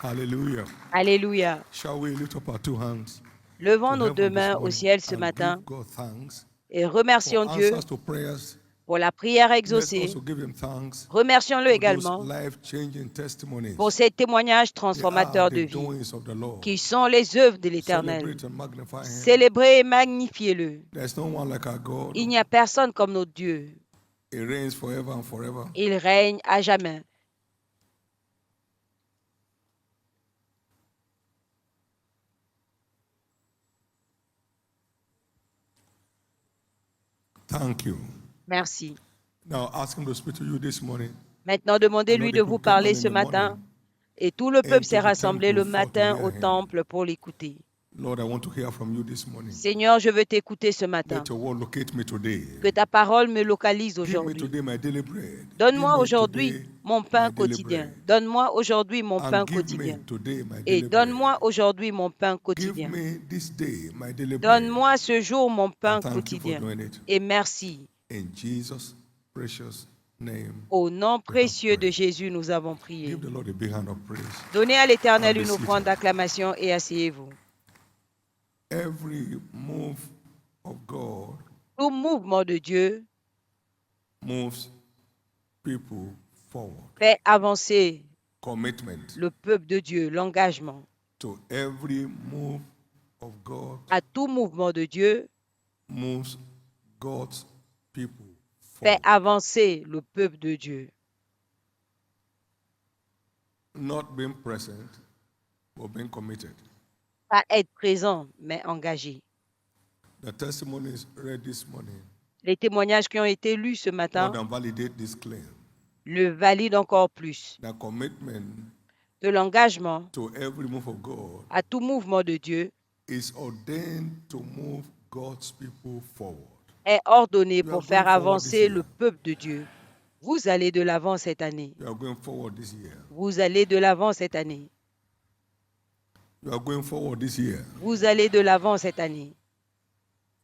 Hallelujah. Alléluia. Shall we lift up our two hands Levons to nos deux heaven this mains au morning ciel ce and matin give God thanks et for remercions Dieu answers to prayers? pour la prière Let's exaucée. also give him thanks Remercions-le for those également life-changing testimonies. pour ces témoignages They are transformateurs de the vie doings of the Lord. qui sont les œuvres de l'Éternel. Celebrate and magnify him. Célébrez et magnifiez-le. There's no one like our God. Il n'y a personne comme notre Dieu. He reigns forever and forever. Il règne à jamais. Thank you. Merci. Now ask him to speak to you this morning. Maintenant, demandez-lui de vous parler ce matin. Et tout le peuple s'est rassemblé le matin au temple pour l'écouter. Lord, I want to hear from you this morning. Seigneur, je veux t'écouter ce matin. Let your word locate me today. Que ta parole me localise Give me aujourd'hui. today my daily bread. Donne-moi Give me aujourd'hui today mon pain my daily quotidien. bread. Donne-moi aujourd'hui mon And pain give me quotidien. today my Et daily donne-moi bread. aujourd'hui mon pain Give quotidien. me this day my daily bread. Donne-moi ce jour mon pain And thank you for quotidien. doing it. Et merci. In Jesus' precious name. Au nom we have précieux de prayed. Jésus, nous avons prié. Give the Lord a big hand of praise. Donnez à l'Éternel And be une offrande seated. d'acclamation et asseyez-vous. Every move of God Tout mouvement de Dieu moves people forward. fait avancer Commitment le peuple de Dieu, l'engagement. to every move of God À tout mouvement de Dieu moves God's people fait forward. avancer le peuple de Dieu. Not being present, but being committed. Pas être présent, mais engagé. The testimonies read this morning Les témoignages qui ont été lus ce more matin than validate this claim. le valident encore plus. The commitment De l'engagement to every move of God à tout mouvement de Dieu is ordained to move God's people forward. est ordonné You pour are faire going forward this avancer year. le peuple de Dieu. Vous allez de l'avant cette année. You are going forward this year. Vous allez de l'avant cette année. You are going forward this year. Vous allez de l'avant cette année.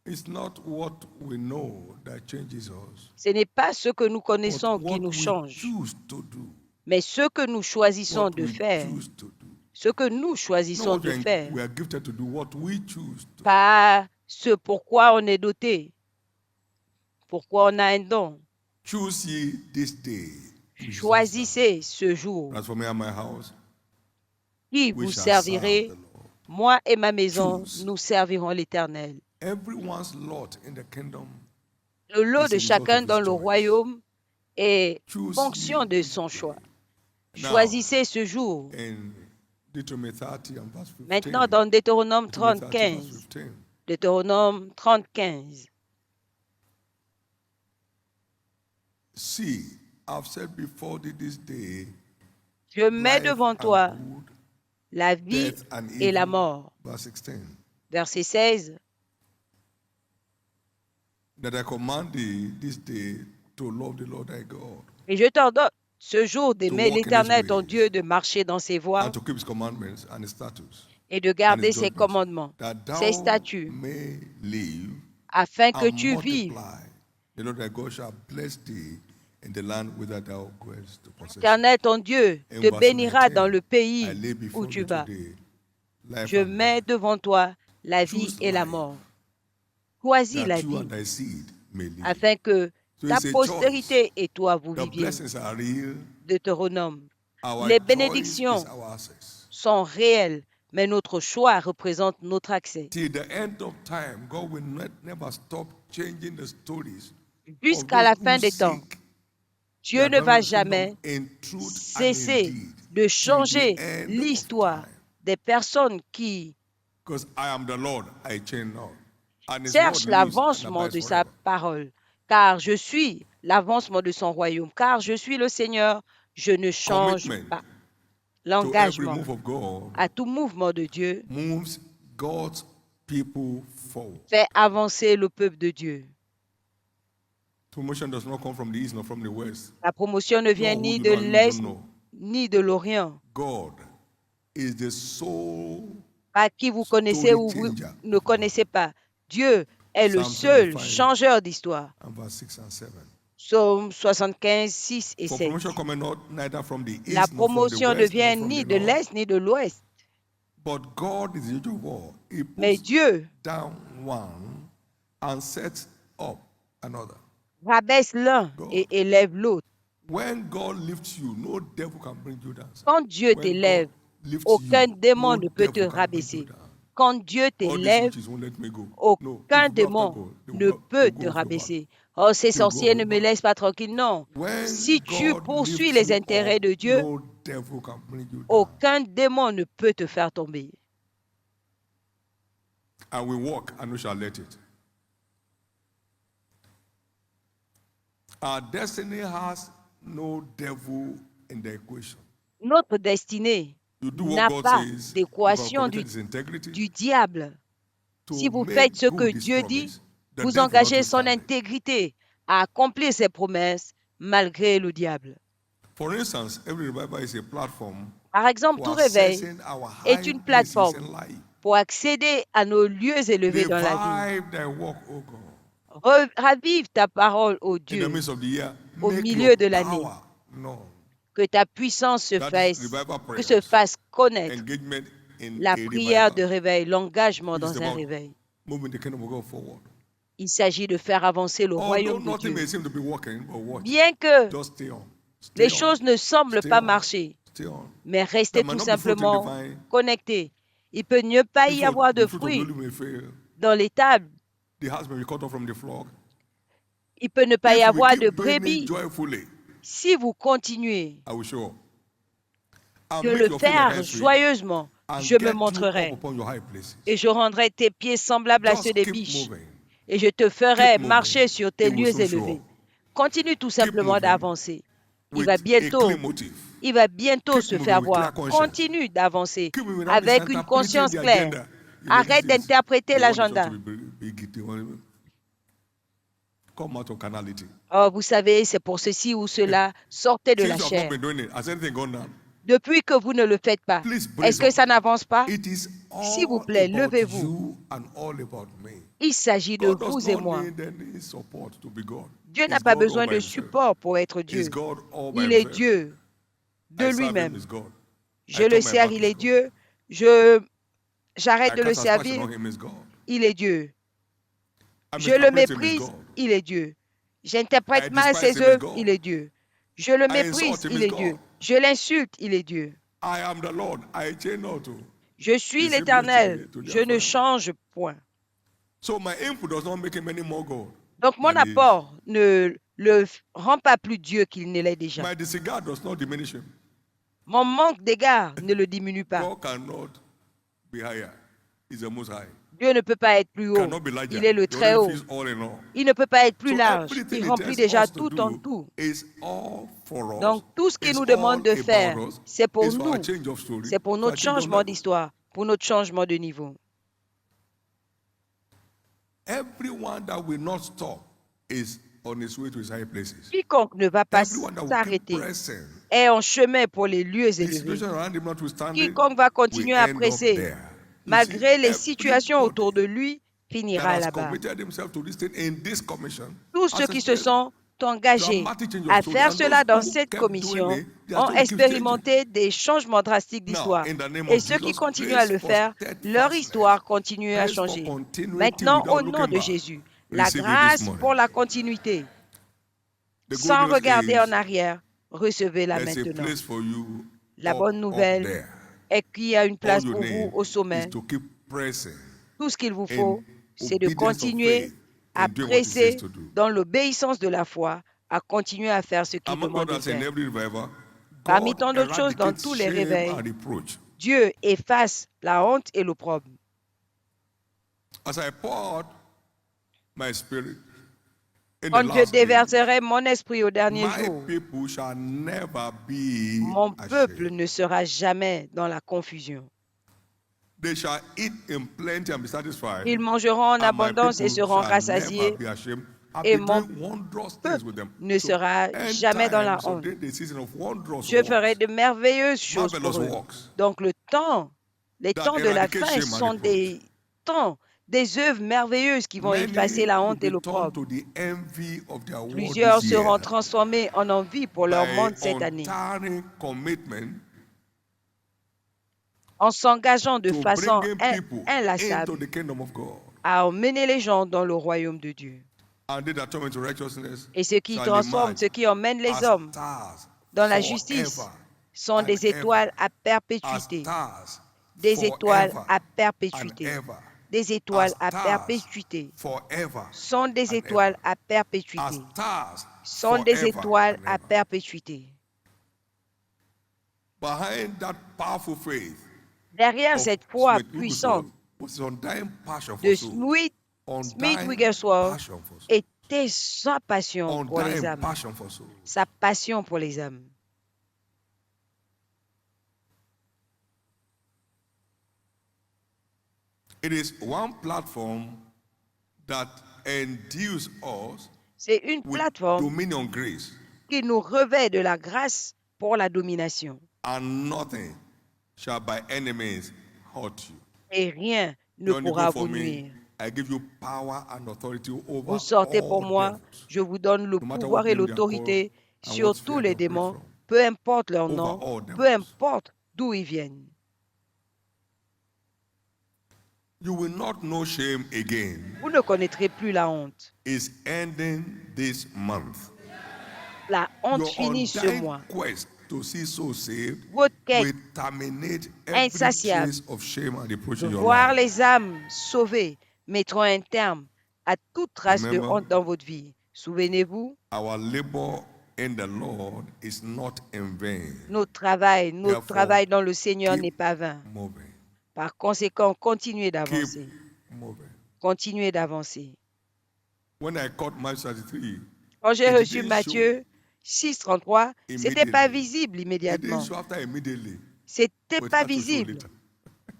It's not what we know that changes us, Ce n'est pas ce que nous but connaissons qui what nous we change, choose to do. mais ce que nous choisissons What de we faire. choose to do. Ce que nous Not choisissons what de we faire. are gifted to do, what we choose to. Pas ce pourquoi on est doté. Pourquoi on a un don. Choose ye this day. who you shall Choisissez ce jour serve. As for me and my house, qui we vous shall serve servirez. the Lord. Moi et ma maison, Choose. nous servirons l'Éternel. Everyone's lot in the kingdom Le lot is de a result chacun of his dans le choice. royaume est Choose fonction ye de this son day. choix. Now, Choisissez ce jour. in Deuteronomy 30 and verse 15. Maintenant, dans Deutéronome Deuteronomy 30 verse 35. 15. Deutéronome 35. See, I've said before thee this day, Je mets life devant and toi good, la vie death and et la evil. mort. Verse 16. Verset 16. That I command thee this day to love the Lord thy God, Et je t'ordonne ce jour to d'aimer walk in his l'Éternel ton ways, Dieu, de marcher dans ses voies and to keep his commandments and his statutes et de and garder his ses judgments, commandements, that ses thou statuts, may live afin que and tu vives. multiply. The Lord thy God shall bless thee in the land whither thou goest to possess. L'Éternel ton Dieu In te verse bénira 19, dans le I pays lay où before tu thee vas. today life Je and mets death. devant toi la vie Choose et la life, mort. Choisis la that you vie and thy seed may live. afin que So ta it's a choice. postérité et toi vous The viviez. blessings are real. Deutéronome. Our Les choice is bénédictions our access. sont réelles, mais notre choix représente notre accès. Till the end of time, God will never stop changing the stories of Jusqu'à la those fin who des temps, seek Dieu the ne va advancement of jamais in truth and in cesser deed de till the changer end of l'histoire time. des personnes qui Because I am the Lord, I change not. And his word cherchent lives and l'avancement abides de sa forever. parole, car je suis l'avancement de son royaume, car je suis le Seigneur, je ne change Commitment pas. to every L'engagement move of God à tout mouvement de Dieu moves God's people forward. fait avancer le peuple de Dieu. Promotion does not come from the east nor from the west. La promotion ne vient No, who ni do de not, who don't l'Est know. ni de l'Orient, God is the sole pas qui vous connaissez story ou vous changer ne of God. connaissez pas. Dieu est le Psalm seul 25 changeur d'histoire. and verse 6 and 7. Psaume 75, 6 et For 7. promotion cometh not neither from the La east, nor from the promotion ne west, vient nor from ni the de north. l'Est ni de l'Ouest. But God is the judge of all. He Mais puts Dieu down one and sets up another. rabaisse l'un et élève l'autre. When God lifts you, no devil can bring you down. Quand Dieu When t'élève, God lifts aucun you, démon no ne peut te devil can bring you rabaisser. down. Quand Dieu All these t'élève, witches won't let me go. No, aucun if you go after démon God, they ne will peut go te off your back. rabaisser. Oh, ces They will go sorciers off ne your me back. laissent pas tranquille. Non. When Si tu God poursuis lifts les you intérêts up, de Dieu, no devil can bring you down. aucun démon ne peut te faire tomber. And we walk and we shall let it. Our destiny has no devil in the equation. Notre destinée You do n'a what God pas says. If you d'équation are du committed his integrity diable. to Si vous make faites ce que good his Dieu dit, promise, the vous devil will not engagez son withstand it. intégrité à accomplir ses promesses malgré le diable. For instance, every revival is a platform Par exemple, for tout réveil accessing our est high une places plateforme in life. pour accéder à nos lieux élevés dans la vie. Revive thy walk, O God. Ravive ta parole, ô In the Dieu, midst of the year, au make milieu your de l'année. power known. Que ta puissance se That is fasse, revival que se prayers. fasse connaître. Engagement in La a prière revival. de réveil, l'engagement This is dans un about réveil. moving the kingdom of God forward. Il s'agit de faire avancer le Although royaume de nothing Dieu. may seem to be working, but watch. Bien que Just stay on. les Stay on. choses ne semblent Stay pas on. marcher, Stay on. mais There restez might tout not be fruit in the simplement vine. connectés. Il peut ne pas y avoir de The fruit of the fruits olive may fail. dans les tables. The house may be cut off from the flock. Il peut ne pas y If we avoir de keep doing it brebis. joyfully, Si vous continuez I will show up. I'll de make le your feet like faire hen's feet joyeusement, and je me get you up montrerai upon your high places. et je rendrai tes pieds semblables à ceux Just des keep biches moving. et je te ferai Keep moving. marcher sur tes It will lieux soon show élevés. up. Continue tout Keep simplement moving d'avancer. Il with va a bientôt clean motive. Il va bientôt Keep se moving faire with clear voir. conscience. Continue d'avancer Keep moving without avec une misinterpreting conscience the claire. agenda. You know, Arrête this is- d'interpréter they want the church l'agenda. to be big, they want- Come out of carnality. Oh, vous savez, c'est pour ceci ou cela. Sortez de la Since you have not chair. been doing it, has anything gone down? Depuis que vous ne le faites pas, Please est-ce brace que up. ça n'avance pas? It is S'il vous all plaît, about levez-vous. you and all about me. Il s'agit de God does vous et not moi. need any support to be God. Dieu n'a He's pas God all besoin by de himself. support pour être He's Dieu. God all by Il est himself. Dieu de I serve him, lui-même. he's God. Je I le turn my sers, back, il he's est God. Dieu. J'arrête I de le cast aspersion servir, on him, he's God. il est Dieu. I Je le misappropriate him, he's méprise, God. il est Dieu. J'interprète I mal despise ses him, he's œuvres, God. il est Dieu. Je le I méprise, insult him, il he's est Dieu. God. Je l'insulte, il est Dieu. I am the Lord, I change not. Je suis The same l'Éternel, yesterday, today, je ne forever. change point. So my input does not make him any more God. Donc mon than he is. apport ne le rend pas plus Dieu qu'il ne l'est déjà. My disregard does not diminish him. Mon manque d'égard ne le diminue pas. God cannot be higher. He's the most high. Dieu ne peut pas être plus haut. Cannot be larger. Il est le He très already haut. fills all in all. Il ne peut pas être plus So large. everything Il he remplit tells déjà us to tout en do tout. is all for us. Donc tout ce qu'il It's nous demande all de faire, about us. c'est pour It's for nous. our change of story. C'est pour for our notre change of changement level. d'histoire, pour notre changement de niveau. Everyone that will not stop is on his way to his high places. Quiconque ne va pas Everyone that will keep s'arrêter pressing, est en chemin pour les lieux the élevés. situation around him notwithstanding, Quiconque va will continuer à end up presser, there. You malgré see, les situations autour de everybody lui, that finira has là-bas. committed himself to this thing in this commission Tous has ceux qui se experienced sont engagés dramatic change à of story, faire and cela those dans who cette kept doing commission it, their ont story keeps changing. expérimenté des changements drastiques Now, d'histoire. in the name Et of ceux qui Jesus, continuent à praise le for faire, leur steadfastness. histoire continue à Praise for changer. continuity Maintenant, without au nom looking de back. Jésus, la Receive it this grâce morning. pour la continuité, The good sans news regarder en is arrière, recevez-la there's a maintenant. place for you La bonne up nouvelle there. est qu'il y a une All place you pour vous need au is sommet. to keep pressing Tout ce qu'il vous in faut, c'est de obedience of continuer faith à in doing what he says presser to do. dans l'obéissance de la foi, à continuer à faire ce qu'il Among demande de others, in faire. every revival, Parmi God tant d'autres choses, dans eradicates tous les shame réveils, and reproach. Dieu efface la honte et l'opprobre. As I poured my spirit in the Quand je last day, déverserai mon esprit au dernier my jour, people shall never be mon peuple ashamed. ne sera jamais dans la confusion. They shall eat in plenty and be satisfied. Ils mangeront en And my abondance et people seront shall rassasiés, never be ashamed. I've et been mon doing wondrous things peuple with them. ne So, sera end jamais dans la times of honte. the season of wondrous Je ferai works, de merveilleuses choses marvelous pour eux. works, Donc les that temps de la eradicate fin shame and sont reproach. des temps des œuvres merveilleuses qui vont effacer Many la will honte et be turned l'opprobre. to the envy of their world Plusieurs this seront year transformés en envie pour leur by monde cette année, untiring commitment en s'engageant de to façon bringing people into inlassable the kingdom of God. à emmener les gens dans le royaume de Dieu. And they that turn into righteousness Et ceux qui shall transforment, emerge ceux qui emmènent les as hommes stars dans la forever justice sont and des ever. étoiles à As perpétuité, stars des étoiles forever à and perpétuité, ever. des As étoiles à stars perpétuité, forever sont des and étoiles ever. à As perpétuité, stars sont des forever étoiles and à ever. perpétuité. Behind that powerful faith Derrière of cette foi Smith puissante Wigglesworth was his undying passion for de souls. Smith Undying Wigglesworth passion for souls. était sa passion pour les Undying âmes, passion for souls. sa passion pour les âmes. It is one platform that endues us C'est une with plateforme dominion grace, qui nous revêt de la grâce pour la domination. and nothing shall by any means hurt you. Et rien ne You only pourra go for vous me, nuire. I give you power and authority over Vous sortez pour all moi, devils. je vous donne le No matter pouvoir what et name they are called l'autorité and sur what tous sphere les they operate démons, from. peu importe leur Over nom, all peu devils. importe d'où ils viennent. You will not know shame again. Vous ne connaîtrez plus la honte. Is ending this month. La honte Your finit ce undying mois. quest to see souls saved Votre quête will terminate every insatiable trace of shame and reproach de in your voir life. les âmes sauvées mettront un terme à toute trace de Remember, honte dans votre vie. Souvenez-vous, our labor in the Lord is not in vain. notre travail Therefore, dans le Seigneur n'est keep pas vain. moving. Par conséquent, continuez Keep d'avancer. moving. Continuez d'avancer. When I caught Matthew 33, Quand j'ai it reçu didn't Matthieu 6,33, c'était pas visible It immédiatement. didn't show after immediately. C'était But it pas had to show visible. later.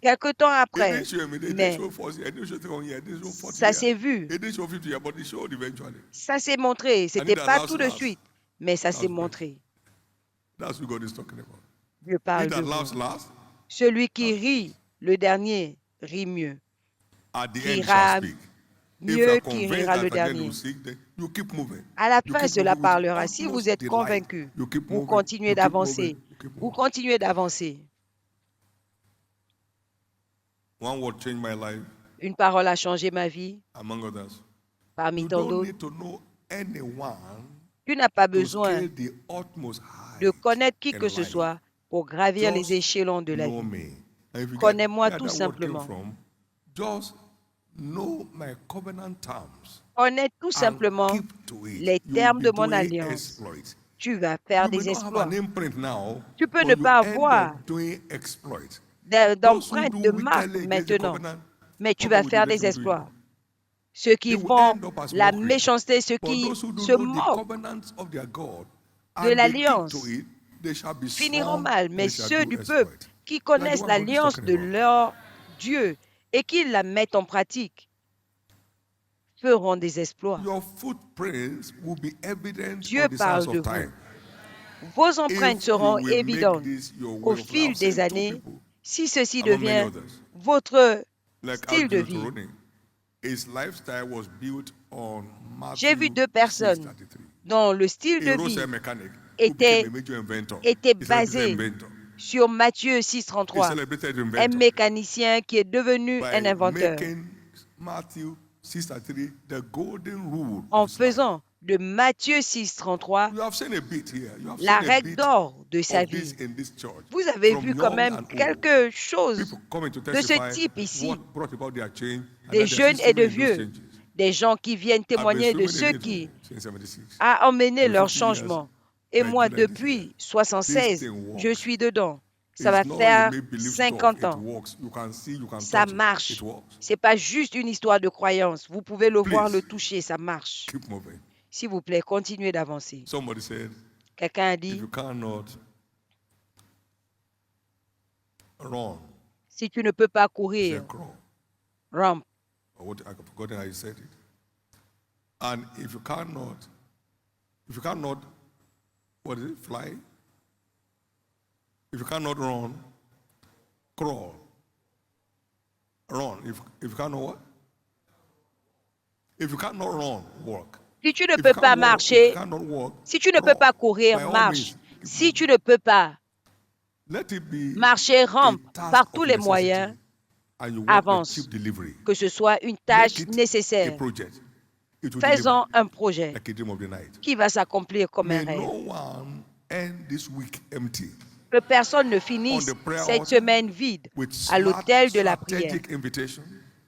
Quelque temps It après, didn't show immediately. It mais didn't show 40 years. It didn't show 3 years. It didn't show 40 ça years. s'est vu, It didn't show 50 years, but it showed eventually. ça s'est montré. And C'était it pas allows tout de last. suite, mais ça s'est That's montré. That's what God is talking about. Je parle He de that vous. laughs last, Celui qui rit, le dernier, rit mieux. at the Qui end rira shall speak. If you mieux are qui convinced rira that le at the end you dernier. will seek, then you keep moving. À la You fin, keep cela moving with parlera. Si vous utmost êtes delight. convaincu, You keep vous moving. continuez You keep d'avancer. moving. You keep Vous moving. continuez d'avancer. One word changed my life, Une parole a changé ma vie, among others. parmi You tant don't d'autres. need to know anyone Tu n'as pas to besoin scale the utmost de height connaître qui in que ce life. soit pour gravir les Just échelons de la know vie. me. And if you get Connais-moi where tout that word came simplement. from, just know my covenant terms Connais tout and simplement keep to it. les You will termes be de mon doing alliance. exploits. Tu vas faire You may des not have exploits. an imprint now, Tu peux but ne you pas end avoir up doing exploits. Those who d'empreinte do de marque wickedly against the maintenant, covenant, mais tu what vas God will do faire let des them do it exploits. more. Ceux qui They will font end up as la mockery. méchanceté, ceux But qui those who do se know the moquent covenants of their God de and they keep l'alliance to it, they shall be finiront strong, mal, they mais shall ceux do du peuple exploits. qui That's the connaissent one God is l'alliance talking de about. leur Dieu et qui la mettent en pratique feront des exploits. Your footprints will be evident Dieu on the sands parle de of vous. time. Vos empreintes If you seront will make évidentes this your au way of life, fil I've des seen two années people, si ceci among many devient others, votre like style de Andrew vie. Toroni. His lifestyle was built on J'ai vu Matthew deux personnes 6:33. dont le style A de roadside vie mechanic who était, became a major inventor. était He celebrated basé inventor. sur Matthieu He 6,33, celebrated un inventor mécanicien qui est devenu un by inventeur making Matthew 6:33 the golden rule en of his life. faisant de Matthieu 6,33 You have seen a bit here. You have la seen a règle bit d'or de sa of this vie. in this church. Vous avez From vu quand young même and old. quelque chose People coming to de ce testify type ici, what brought about their change and des that they're jeunes still et de swimming in those vieux, changes. des gens qui viennent I've been témoigner de swimming ce in it qui since 76. a emmené For leur 50 years changement. Et by moi, July this year. depuis This 76, thing je works. suis dedans. Ça va It's not a faire make-believe stuff. 50 It ans. works. You can see, you can Ça touch it. marche. It works. C'est pas juste une histoire de croyance. Vous pouvez le voir, Please. le toucher, ça marche. Keep moving. S'il vous plaît, continuez d'avancer. Somebody said, Quelqu'un a if dit, you cannot run, si tu ne peux pas he said courir, crawl. rampe. Or what, I've forgotten how you said it. And if you cannot, what is it, fly? If you cannot run, crawl. Run. If you cannot what? If you cannot run, walk. Si tu ne If you peux can't pas walk, if you marcher, cannot walk, si tu ne peux crawl. pas courir, By all marche. means, Si tu ne peux pas let it be marcher, a rampe task par tous of les necessity, moyens, and you want a avance. cheap delivery. Que ce soit une Make tâche it a nécessaire. project. It will deliver Fais-en un projet like a dream of the night. qui va s'accomplir comme May un rêve. no one end this week empty. Que personne ne On finisse the prayer cette altar semaine vide with à l'autel de la prière. strategic invitation,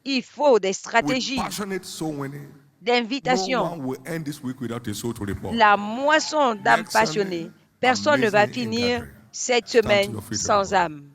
Il faut des with stratégies passionate soul winning. No d'invitation. one will end this week without a soul to report. La moisson d'âmes Next Sunday, passionnées. Personne ne va amazing finir gathering. cette Stand to semaine your feet, sans everybody. âme.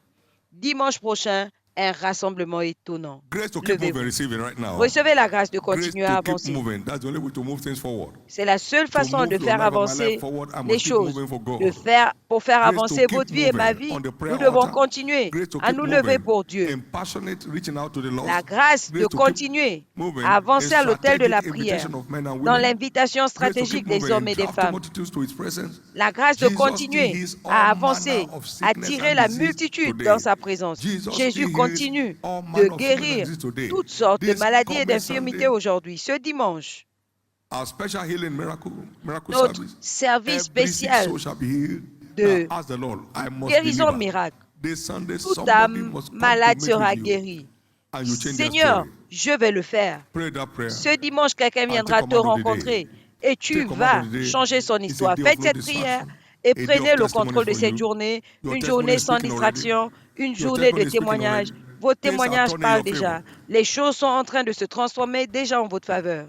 Dimanche prochain, un rassemblement étonnant. Grace to keep moving, Levez-vous. receiving right now. Recevez la grâce de Grace continuer à to keep avancer. moving. That's the only way to move things forward. C'est la seule To façon move de your faire life and my avancer life forward, I les must keep choses. moving for Pour faire God. Grace avancer to votre keep vie et ma moving vie, on the prayer nous devons altar. continuer Grace to à keep nous lever moving pour Dieu. in passionate reaching out to the lost. La grâce de Grace to keep continuer moving à avancer à in l'autel de la strategic prière, invitation of men and dans women. l'invitation Grace to stratégique keep des moving hommes in et des drafting femmes. multitudes to His presence. La grâce de Jesus continuer heals à all avancer, manner of à sickness tirer and la disease multitude today. dans sa présence. Jesus Jésus heals continue all de manner of sickness and guérir disease today. toutes sortes de This maladies et coming d'infirmités Sunday, aujourd'hui. Ce dimanche, our special healing miracle notre service. service Every sick spécial soul shall be healed. de Now ask the Lord, I must guérison deliver. miracle. This Sunday, Toute somebody âme must come to malade meet sera with you, guérie. and you change their Seigneur, story. je vais le faire. Pray that prayer. Ce dimanche, quelqu'un And take viendra te command of the day. rencontrer et tu Take command vas of the day. changer son It's a histoire. day Faites of no cette prière distraction. et A day prenez of le testimony contrôle de for cette you. journée. Your Une testimony journée is sans speaking already. distraction, une Your journée de testimony is speaking témoignage. already. Vos Things are témoignages turning in parlent your déjà. favor. Les choses sont en train de se transformer déjà en votre faveur.